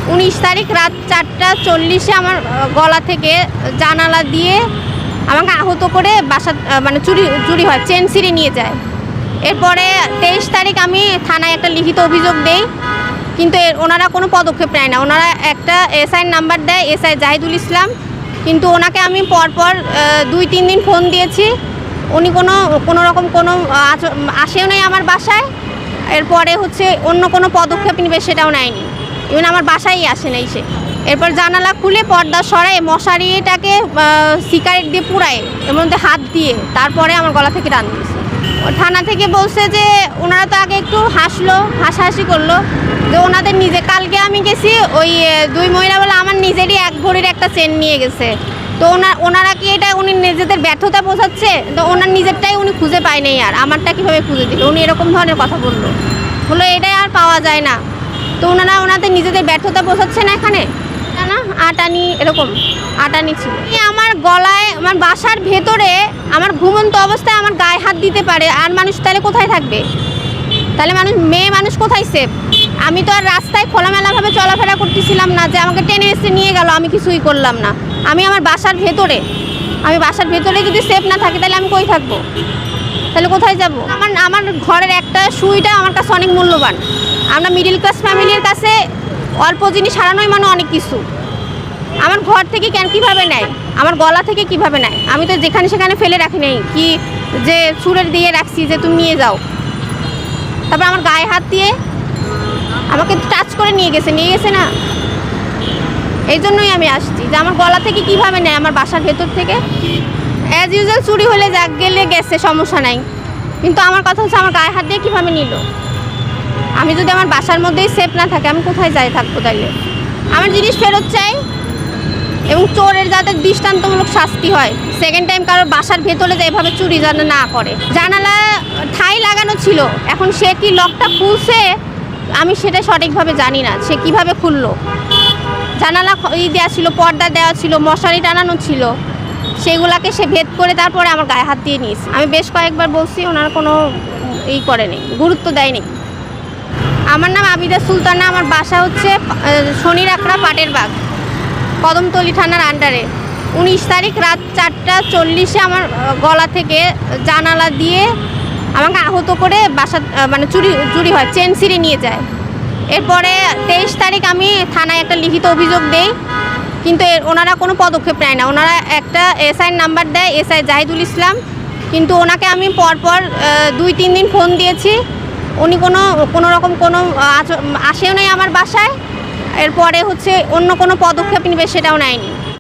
19 তারিখ রাত 4:40-এ আমার গলা থেকে জানালা দিয়ে আমাকে আহত করে বাসা মানে চুরি হয়, চেন ছিঁড়ে নিয়ে যায়। এরপরে 23 তারিখ আমি থানায় একটা লিখিত অভিযোগ দেই, কিন্তু ওনারা কোনো পদক্ষেপ নেয় না। ওনারা একটা এসআইয়ের নাম্বার দেয়, এসআই জাহিদুল ইসলাম, কিন্তু ওনাকে আমি পরপর 2-3 দিন ফোন দিয়েছি, উনি কোনো রকম আসেও নেই আমার বাসায়। এরপরে অন্য কোনো পদক্ষেপ নেবে সেটাও নেয়নি, ইভেন আমার বাসায় আসে নাই সে। এরপর জানালা খুলে পর্দা সরায় মশারিটাকে সিগারেট দিয়ে পুড়ায়, এর মধ্যে হাত দিয়ে তারপরে আমার গলা থেকে টান দিয়েছে। থানা থেকে বলছে যে ওনারা তো আগে একটু হাসাহাসি করলো, যে ওনাদের কালকে আমি গেছি, ওই 2 মহিলা বলে আমার নিজেরই 1 ভরির একটা চেন নিয়ে গেছে। তো ওনারা কি এটা উনি নিজেদের ব্যর্থতা বোঝাচ্ছে? তো ওনার নিজেরটাই উনি খুঁজে পায় নাই, আর আমারটা কীভাবে খুঁজে দিল? উনি এরকম ধরনের কথা বললো এটাই আর পাওয়া যায় না। তো ওনাদের নিজেদের ব্যর্থতা বোঝাচ্ছে না এখানে না, আটানি এরকম আটানি ছিল। আমার গলায়, আমার বাসার ভেতরে আমার ঘুমন্ত অবস্থায় আমার গায়ে হাত দিতে পারে, আর মানুষ তাহলে কোথায় থাকবে? তাহলে মেয়ে মানুষ কোথায় সেফ? আমি তো আর রাস্তায় খোলামেলাভাবে চলাফেরা করতেছিলাম না যে আমাকে টেনে এসে নিয়ে গেল, আমি কিছুই করলাম না। আমি বাসার ভেতরে যদি সেফ না থাকি তাহলে আমি কই থাকবো? তাহলে কোথায় যাব? আমার ঘরের একটা সুইটা আমার কাছে অনেক মূল্যবান। আমরা মিডিল ক্লাস ফ্যামিলির কাছে অল্প জিনিস হারানোই মানে অনেক কিছু। আমার ঘর থেকে কীভাবে নেয়, আমার গলা থেকে কীভাবে নেয়? আমি তো যেখানে সেখানে ফেলে রাখি নাই, কি যে ছুঁড়ে দিয়ে রাখছি যে তুমি নিয়ে যাও। তারপর আমার গায়ে হাত দিয়ে আমাকে টাচ করে নিয়ে গেছে না। এই জন্যই আমি আসছি যে আমার গলা থেকে কীভাবে নেয়, আমার বাসার ভেতর থেকে। অ্যাজ ইউজুয়াল চুরি হলে গেছে, সমস্যা নাই, কিন্তু আমার কথা হচ্ছে আমার গায়ে হাত দিয়ে কীভাবে নিল? আমি যদি আমার বাসার মধ্যেই সেফ না থাকে, আমি কোথায় থাকবো? তাইলে আমার জিনিস ফেরত চাই, এবং চোরের যাতে দৃষ্টান্তমূলক শাস্তি হয়। সেকেন্ড টাইম কারোর বাসার ভেতরে যে এভাবে চুরি যেন না করে। জানালা ঠাই লাগানো ছিল, এখন সে কি লকটা খুলছে আমি সেটা সঠিকভাবে জানি না, সে কিভাবে খুললো। জানালা দেওয়া ছিল, পর্দা দেওয়া ছিল, মশারি টানানো ছিল, সেগুলাকে সে ভেদ করে তারপরে আমার গায়ে হাত দিয়ে নিয়েছে। আমি বেশ কয়েকবার বলছি, ওনারা কোনো করেনি, গুরুত্ব দেয়নি। আমার নাম আবিদা সুলতানা, আমার বাসা শনির আকড়া পাটের বাগ, কদমতলী থানার আন্ডারে। 19 তারিখ রাত 4:40-এ আমার গলা থেকে জানালা দিয়ে আমাকে আহত করে বাসা মানে চুরি হয়, চেন ছিঁড়ে নিয়ে যায়। এরপরে 23 তারিখ আমি থানায় একটা লিখিত অভিযোগ দেই, কিন্তু ওনারা কোনো পদক্ষেপ নেয় না। ওনারা একটা এসআইয়ের নাম্বার দেয়, এসআই জাহিদুল ইসলাম, কিন্তু ওনাকে আমি পরপর 2-3 দিন ফোন দিয়েছি, উনি কোনো রকম আসেও নেই আমার বাসায়। এরপরে অন্য কোনো পদক্ষেপ নেবে সেটাও নেয়নি।